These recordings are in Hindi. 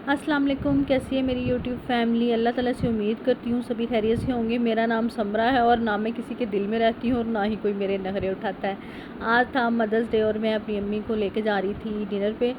अस्सलाम वालेकुम। कैसी है मेरी यूट्यूब फैमिली। अल्लाह ताला से उम्मीद करती हूँ सभी खैरियत से होंगे। मेरा नाम समरा है और ना मैं किसी के दिल में रहती हूँ और ना ही कोई मेरे नखरे उठाता है। आज था मदर्स डे और मैं अपनी अम्मी को लेके जा रही थी डिनर पे।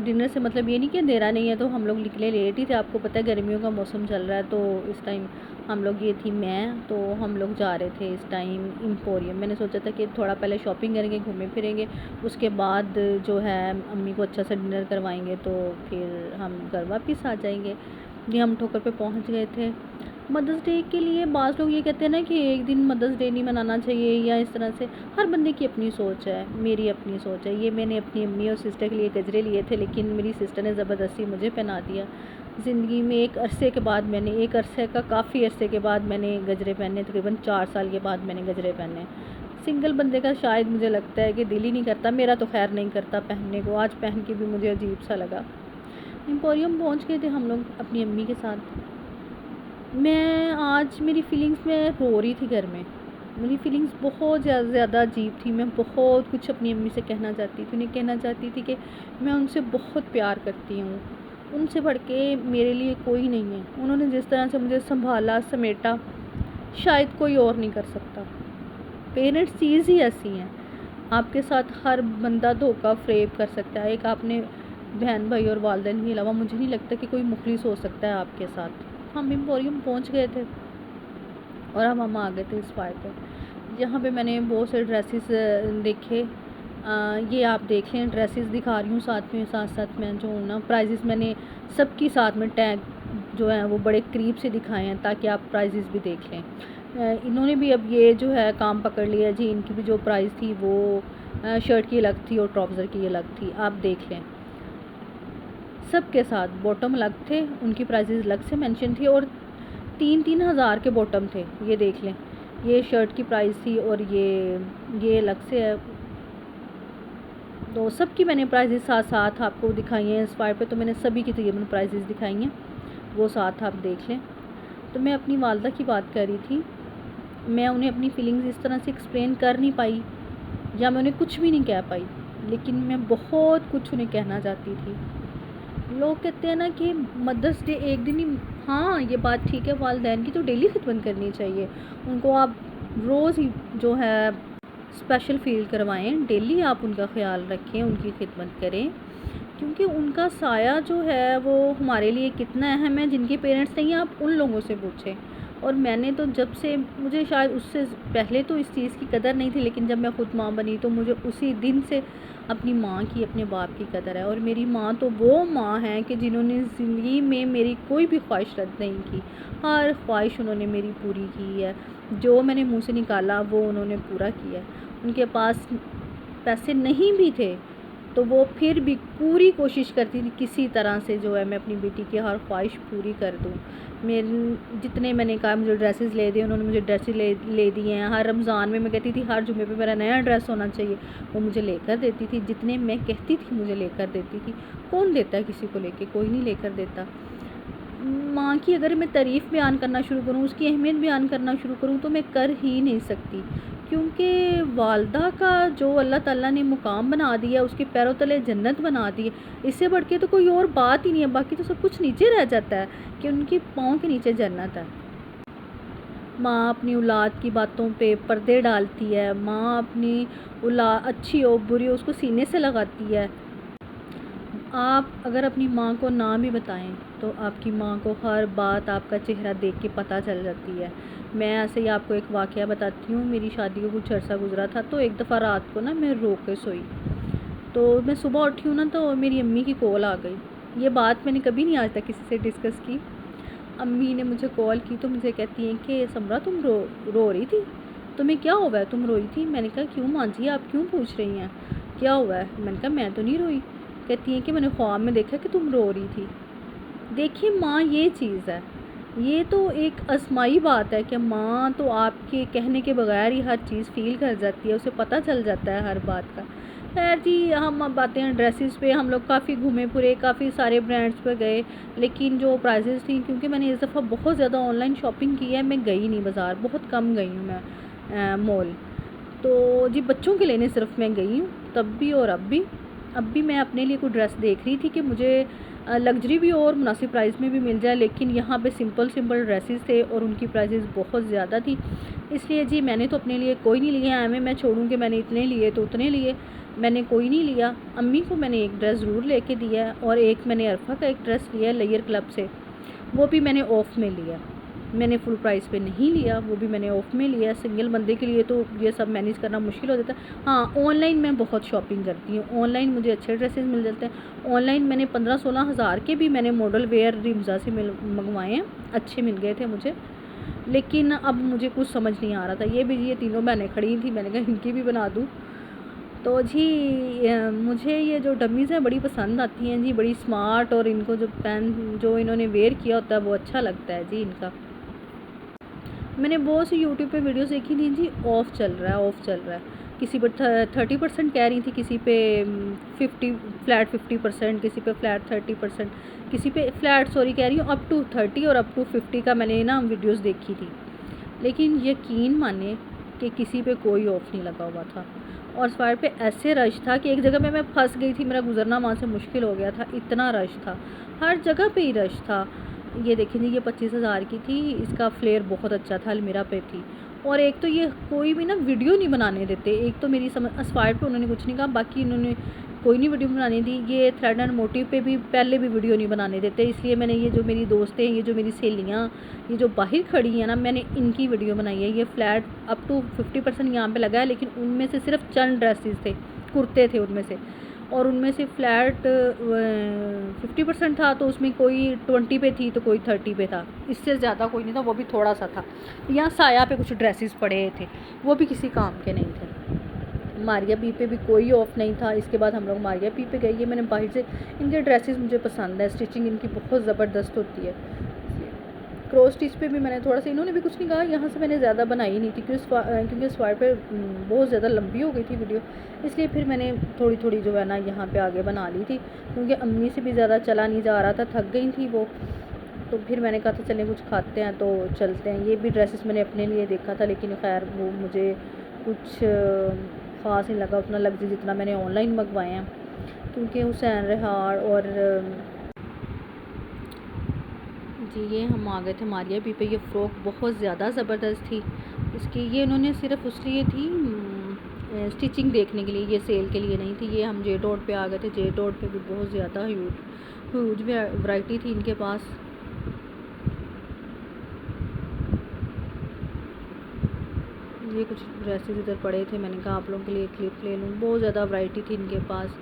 डिनर से मतलब ये नहीं कि अंधेरा नहीं है, तो हम लोग निकले लेट ही थे। आपको पता है गर्मियों का मौसम चल रहा है, तो इस टाइम हम लोग, ये थी मैं, तो हम लोग जा रहे थे इस टाइम एम्पोरियम। मैंने सोचा था कि थोड़ा पहले शॉपिंग करेंगे, घूमें फिरेंगे, उसके बाद जो है अम्मी को अच्छा सा डिनर करवाएंगे, तो फिर हम घर वापस आ जाएंगे। ये हम ठोकर पे पहुंच गए थे। मदर्स डे के लिए बाज़ लोग ये कहते हैं ना कि एक दिन मदर्स डे नहीं मनाना चाहिए या इस तरह से। हर बंदे की अपनी सोच है, मेरी अपनी सोच है। ये मैंने अपनी अम्मी और सिस्टर के लिए गजरे लिए थे, लेकिन मेरी सिस्टर ने ज़बरदस्ती मुझे पहना दिया। ज़िंदगी में एक अरसे के बाद मैंने, एक अरसे का काफ़ी अरसे के बाद मैंने गजरे पहने, तकरीबन 4 साल के बाद मैंने गजरे पहने। सिंगल बंदे का शायद मुझे लगता है कि दिल ही नहीं करता, मेरा तो खैर नहीं करता पहनने को। आज पहन के भी मुझे अजीब सा लगा। एम्पोरियम पहुंच गए थे हम लोग अपनी अम्मी के साथ। मैं आज, मेरी फ़ीलिंग्स, मैं रो रही थी घर में। मेरी फ़ीलिंग्स बहुत ज़्यादा अजीब थी। मैं बहुत कुछ अपनी अम्मी से कहना चाहती थी। उन्हें कहना चाहती थी कि मैं उनसे बहुत प्यार करती हूँ, उनसे बढ़ के मेरे लिए कोई नहीं है। उन्होंने जिस तरह से मुझे सँभाला, समेटा, शायद कोई और नहीं कर सकता। पेरेंट्स चीज़ ही ऐसी हैं, आपके साथ हर बंदा धोखा फ़रेब कर सकता है। एक आपने बहन भाई और वालिदैन के अलावा मुझे नहीं लगता कि कोई मुखलिस हो सकता है आपके साथ। हम एम्पोरियम पहुंच गए थे और अब हम आ गए थे इस पार पे, जहाँ पे मैंने बहुत से ड्रेसेस देखे। ये आप देख लें, ड्रेसेस दिखा रही हूँ साथ में, साथ साथ में जो ना प्राइजेस मैंने सबकी साथ में टैग जो है वो बड़े करीब से दिखाए हैं, ताकि आप प्राइजेस भी देख लें। इन्होंने भी अब ये जो है काम पकड़ लिया जी। इनकी भी जो प्राइस थी वो शर्ट की अलग थी और ट्राउज़र की अलग थी। आप देख लें, सबके साथ बॉटम अलग थे, उनकी प्राइजेस अलग से मेंशन थी, और 3-3 हज़ार के बॉटम थे। ये देख लें, ये शर्ट की प्राइस थी और ये अलग से है। तो सबकी मैंने प्राइजेस साथ साथ आपको दिखाई हैं इस पार पे, तो मैंने सभी की तकरीबन प्राइजेस दिखाई हैं, वो साथ आप देख लें। तो मैं अपनी वालदा की बात कर रही थी। मैं उन्हें अपनी फ़ीलिंग्स इस तरह से एक्सप्लेन कर नहीं पाई, या मैं उन्हें कुछ भी नहीं कह पाई, लेकिन मैं बहुत कुछ उन्हें कहना चाहती थी। लोग कहते हैं ना कि मदर्स डे एक दिन ही, हाँ ये बात ठीक है, वालिदैन की तो डेली खिदमत करनी चाहिए। उनको आप रोज़ ही जो है स्पेशल फ़ील करवाएं, डेली आप उनका ख़्याल रखें, उनकी खिदमत करें, क्योंकि उनका साया जो है वो हमारे लिए कितना अहम है। जिनके पेरेंट्स नहीं हैं, आप उन लोगों से पूछें। और मैंने तो जब से, मुझे शायद उससे पहले तो इस चीज़ की कदर नहीं थी, लेकिन जब मैं ख़ुद माँ बनी तो मुझे उसी दिन से अपनी माँ की, अपने बाप की कदर है। और मेरी माँ तो वो माँ है कि जिन्होंने ज़िंदगी में मेरी कोई भी ख्वाहिश रद्द नहीं की। हर ख्वाहिश उन्होंने मेरी पूरी की है। जो मैंने मुँह से निकाला वो उन्होंने पूरा किया है। उनके पास पैसे नहीं भी थे, तो वो फिर भी पूरी कोशिश करती थी किसी तरह से जो है मैं अपनी बेटी की हर ख्वाहिश पूरी कर दूँ। मेरे जितने मैंने कहा मुझे ड्रेसेस ले दिए, उन्होंने मुझे ड्रेसेस ले दिए हैं। हर रमज़ान में मैं कहती थी हर जुमे पे मेरा नया ड्रेस होना चाहिए, वो मुझे लेकर देती थी। जितने मैं कहती थी मुझे लेकर देती थी। कौन देता है किसी को लेके? कोई नहीं लेकर देता। माँ की अगर मैं तारीफ़ बयान करना शुरू करूँ, उसकी अहमियत बयान करना शुरू करूँ, तो मैं कर ही नहीं सकती, क्योंकि वालदा का जो अल्लाह ताला ने मुकाम बना दिया, उसके पैरों तले जन्नत बना दी है, इससे बढ़ के तो कोई और बात ही नहीं है। बाकी तो सब कुछ नीचे रह जाता है कि उनकी पाँव के नीचे जन्नत है। माँ अपनी औलाद की बातों पे पर्दे डालती है। माँ अपनी औलाद अच्छी हो बुरी हो उसको सीने से लगाती है। आप अगर अपनी माँ को ना भी बताएं, तो आपकी माँ को हर बात आपका चेहरा देख के पता चल जाती है। मैं ऐसे ही आपको एक वाक़या बताती हूँ। मेरी शादी को कुछ अर्सा गुज़रा था, तो एक दफ़ा रात को ना मैं रो के सोई, तो मैं सुबह उठी हूँ ना, तो मेरी अम्मी की कॉल आ गई। ये बात मैंने कभी नहीं आज तक किसी से डिस्कस की। अम्मी ने मुझे कॉल की तो मुझे कहती हैं कि समरा तुम रो रही थी, तुम्हें क्या हुआ है, तुम रोई थी? मैंने कहा क्यों माँ जी, आप क्यों पूछ रही हैं, क्या हुआ है? मैंने कहा मैं तो नहीं रोई। कहती हैं कि मैंने ख्वाब में देखा कि तुम रो रही थी। देखिए माँ, ये चीज़ है, ये तो एक आज़माई बात है कि माँ तो आपके कहने के बगैर ही हर चीज़ फ़ील कर जाती है, उसे पता चल जाता है हर बात का। खैर जी, हम अब आते हैं ड्रेसेस पे। हम लोग काफ़ी घूमे फिरे, काफ़ी सारे ब्रांड्स पे गए, लेकिन जो प्राइसेस थी, क्योंकि मैंने इस दफ़ा बहुत ज़्यादा ऑनलाइन शॉपिंग की है, मैं गई नहीं बाज़ार, बहुत कम गई हूँ मैं मॉल। तो जी बच्चों के लेने सिर्फ मैं गई हूँ, तब भी और अब भी मैं अपने लिए कोई ड्रेस देख रही थी कि मुझे लग्जरी भी और मुनासिब प्राइस में भी मिल जाए, लेकिन यहाँ पे सिंपल ड्रेसेस थे और उनकी प्राइसेस बहुत ज़्यादा थी। इसलिए जी मैंने तो अपने लिए कोई नहीं लिया है, मैं छोड़ूँ कि मैंने इतने लिए तो उतने लिए, मैंने कोई नहीं लिया। अम्मी को मैंने एक ड्रेस ज़रूर लेके दिया है और एक मैंने अरफा का एक ड्रेस लिया है लेयर क्लब से, वो भी मैंने ऑफ़ में लिया, मैंने फुल प्राइस पे नहीं लिया, वो भी मैंने ऑफ़ में लिया। सिंगल बंदे के लिए तो ये सब मैनेज करना मुश्किल हो जाता है। हाँ, ऑनलाइन मैं बहुत शॉपिंग करती हूँ, ऑनलाइन मुझे अच्छे ड्रेसेस मिल जाते हैं। ऑनलाइन मैंने 15-16 हज़ार के भी मैंने मॉडल वेयर रिमज़ा से मंगवाए हैं, अच्छे मिल गए थे मुझे। लेकिन अब मुझे कुछ समझ नहीं आ रहा था, ये तीनों बहनें खड़ी थी, मैंने कहा इनकी भी बना दूँ। तो जी मुझे ये जो डमीज़ हैं बड़ी पसंद आती हैं जी, बड़ी स्मार्ट, और इनको जो इन्होंने वेयर किया होता है वो अच्छा लगता है जी इनका। मैंने बहुत सी यूट्यूब पे वीडियोस देखी थी जी, ऑफ़ चल रहा है, किसी पे 30% कह रही थी, किसी पे 50%, किसी पे फ्लैट 30%, किसी पे फ्लैट कह रही हूँ अप टू 30 और अप टू 50 का मैंने ना वीडियोस देखी थी। लेकिन यकीन माने कि किसी पे कोई ऑफ़ नहीं लगा हुआ था और सवार पे ऐसे रश था कि एक जगह पे मैं फंस गई थी, मेरा गुजरना वहाँ से मुश्किल हो गया था, इतना रश था, हर जगह पे ही रश था। ये देखें जी, ये 25,000 की थी, इसका फ्लेयर बहुत अच्छा था, अलमीरा पे थी। और एक तो ये कोई भी ना वीडियो नहीं बनाने देते, एक तो मेरी समझ असफायर पे उन्होंने कुछ नहीं कहा, बाकी इन्होंने कोई नहीं वीडियो बनाने दी। ये थ्रेड एंड मोटिव पे भी पहले भी वीडियो नहीं बनाने देते, इसलिए मैंने ये जो मेरी दोस्तें हैं, ये जो मेरी सहेलियाँ, ये जो बाहर खड़ी हैं ना, मैंने इनकी वीडियो बनाई है। ये फ्लैट अप टू 50% यहाँ पे लगा है, लेकिन उनमें से सिर्फ चंद ड्रेसेस थे, कुर्ते थे उनमें से, और उनमें से फ्लैट 50% था, तो उसमें कोई 20 पे थी तो कोई 30 पे था, इससे ज़्यादा कोई नहीं था, वो भी थोड़ा सा था। यहाँ साया पे कुछ ड्रेसेस पड़े थे, वो भी किसी काम के नहीं थे। मारिया बी पे भी कोई ऑफ़ नहीं था। इसके बाद हम लोग मारिया बी पे गए। ये मैंने बाहर से, इनके ड्रेसेस मुझे पसंद है, स्टिचिंग इनकी बहुत ज़बरदस्त होती है। क्रॉस स्टिच पे भी मैंने थोड़ा सा, इन्होंने भी कुछ नहीं कहा, यहाँ से मैंने ज़्यादा बनाई नहीं थी क्योंकि स्वार पे बहुत ज़्यादा लंबी हो गई थी वीडियो, इसलिए फिर मैंने थोड़ी थोड़ी जो है ना यहाँ पे आगे बना ली थी, क्योंकि अम्मी से भी ज़्यादा चला नहीं जा रहा था, थक गई थी वो। तो फिर मैंने कहा था चलें कुछ खाते हैं तो चलते हैं। ये भी ड्रेसेस मैंने अपने लिए देखा था, लेकिन खैर वो मुझे कुछ ख़ास नहीं लगा, उतना लग जितना मैंने ऑनलाइन मंगवाए हैं, क्योंकि हुसैन रिहाड़ और जी ये हम आ गए थे मारिया बी पे। ये फ़्रॉक बहुत ज़्यादा ज़बरदस्त थी इसकी, ये इन्होंने सिर्फ उसलिए थी स्टिचिंग देखने के लिए, ये सेल के लिए नहीं थी। ये हम जे डॉट पे आ गए थे, जे डॉट पे भी बहुत ज़्यादा ह्यूज वैरायटी थी इनके पास। ये कुछ ड्रेसेस इधर पड़े थे, मैंने कहा आप लोगों के लिए क्लिप ले लूँ, बहुत ज़्यादा वैरायटी थी इनके पास।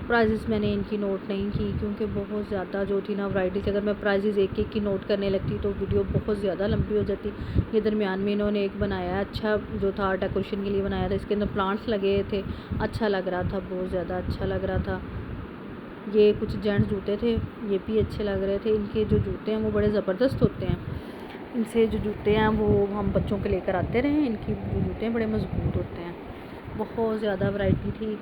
प्राइजेस मैंने इनकी नोट नहीं की, क्योंकि बहुत ज़्यादा जो थी ना वैरायटी थी, अगर मैं प्राइजेस एक एक की नोट करने लगती तो वीडियो बहुत ज़्यादा लंबी हो जाती। ये दरमियान में इन्होंने एक बनाया है, अच्छा जो था डेकोरेशन के लिए बनाया था, इसके अंदर प्लांट्स लगे थे, अच्छा लग रहा था, बहुत ज़्यादा अच्छा लग रहा था। ये कुछ जेंट्स जूते थे, ये भी अच्छे लग रहे थे। इनके जो जूते हैं वो बड़े ज़बरदस्त होते हैं, इनसे जो जूते हैं वो हम बच्चों के लेकर आते रहे, इनकी जो जूते हैं बड़े मज़बूत होते हैं। बहुत ज़्यादा वैरायटी थी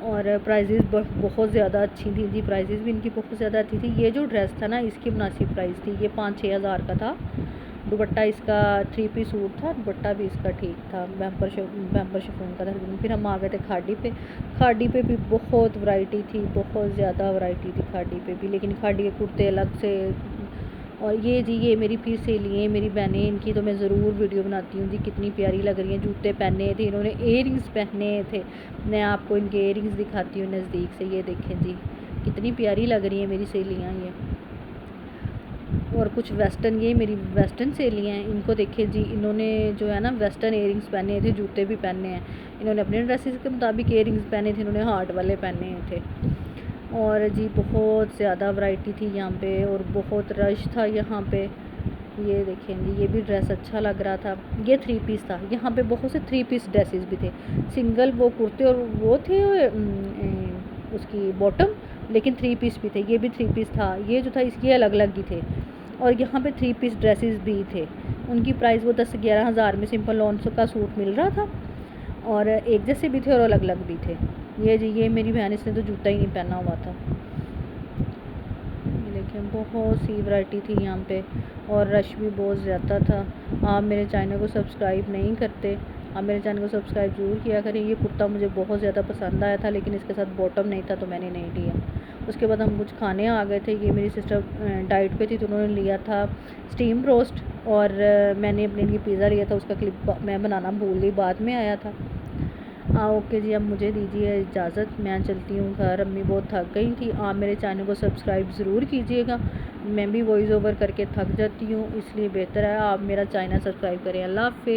और प्राइजेज़ बहुत ज़्यादा अच्छी थी जी, प्राइजेज़ भी इनकी बहुत ज़्यादा अच्छी थी। ये जो ड्रेस था ना, इसकी मुनासिब प्राइस थी, ये 5-6 हज़ार का था। दुपट्टा इसका 3 पीस सूट था, दुपट्टा भी इसका ठीक था, बैम्पर शिफॉन का था। फिर हम आ गए थे खाड़ी पे। खाड़ी पे भी बहुत वैरायटी थी, बहुत ज़्यादा वैरायटी थी खाड़ी पे भी, लेकिन खाड़ी के कुर्ते अलग से। और ये जी ये मेरी फिर सहेलियाँ, मेरी बहनें, इनकी तो मैं ज़रूर वीडियो बनाती हूँ जी, कितनी प्यारी लग रही हैं। जूते पहने थे इन्होंने, इयररिंग्स पहने थे, मैं आपको इनके इयररिंग्स दिखाती हूँ नज़दीक से। ये देखें जी कितनी प्यारी लग रही हैं मेरी सहेलियाँ ये। और कुछ वेस्टर्न, ये मेरी वेस्टर्न सहेलियाँ हैं, इनको देखें जी, इन्होंने जो है ना वेस्टर्न इयररिंग्स पहने थे, जूते भी पहने हैं इन्होंने, अपने ड्रेसेस के मुताबिक इयररिंग्स पहने थे इन्होंने, हार्ट वाले पहने थे। और जी बहुत ज़्यादा वैरायटी थी यहाँ पे और बहुत रश था यहाँ पे। ये देखें जी, ये भी ड्रेस अच्छा लग रहा था, ये 3 पीस था। यहाँ पे बहुत से 3 पीस ड्रेसेस भी थे, सिंगल वो कुर्ते और वो थे उसकी बॉटम, लेकिन 3 पीस भी थे। ये भी 3 पीस था, ये जो था इसके अलग अलग ही थे। और यहाँ पे 3 पीस ड्रेसेस भी थे, उनकी प्राइस वो 10-11 हज़ार में सिंपल लॉन का सूट मिल रहा था, और एक जैसे भी थे और अलग अलग भी थे। ये जी ये मेरी बहन, इसने तो जूता ही नहीं पहना हुआ था। ये देखें बहुत सी वैरायटी थी यहाँ पे और रश भी बहुत ज़्यादा था। आप मेरे चैनल को सब्सक्राइब नहीं करते आप मेरे चैनल को सब्सक्राइब ज़रूर किया करें। ये कुर्ता मुझे बहुत ज़्यादा पसंद आया था, लेकिन इसके साथ बॉटम नहीं था तो मैंने नहीं लिया। उसके बाद हम कुछ खाने आ गए थे। ये मेरी सिस्टर डाइट पे थी तो उन्होंने लिया था स्टीम रोस्ट, और मैंने अपने लिए पिज़्ज़ा लिया था। उसका क्लिप मैं बनाना भूल गई, बाद में आया था। ओके जी, अब मुझे दीजिए इजाज़त, मैं चलती हूँ घर। अम्मी बहुत थक गई थी। आप मेरे चैनल को सब्सक्राइब ज़रूर कीजिएगा। मैं भी वॉइस ओवर करके थक जाती हूँ, इसलिए बेहतर है आप मेरा चैनल सब्सक्राइब करें। अल्लाह हाफ़िज़।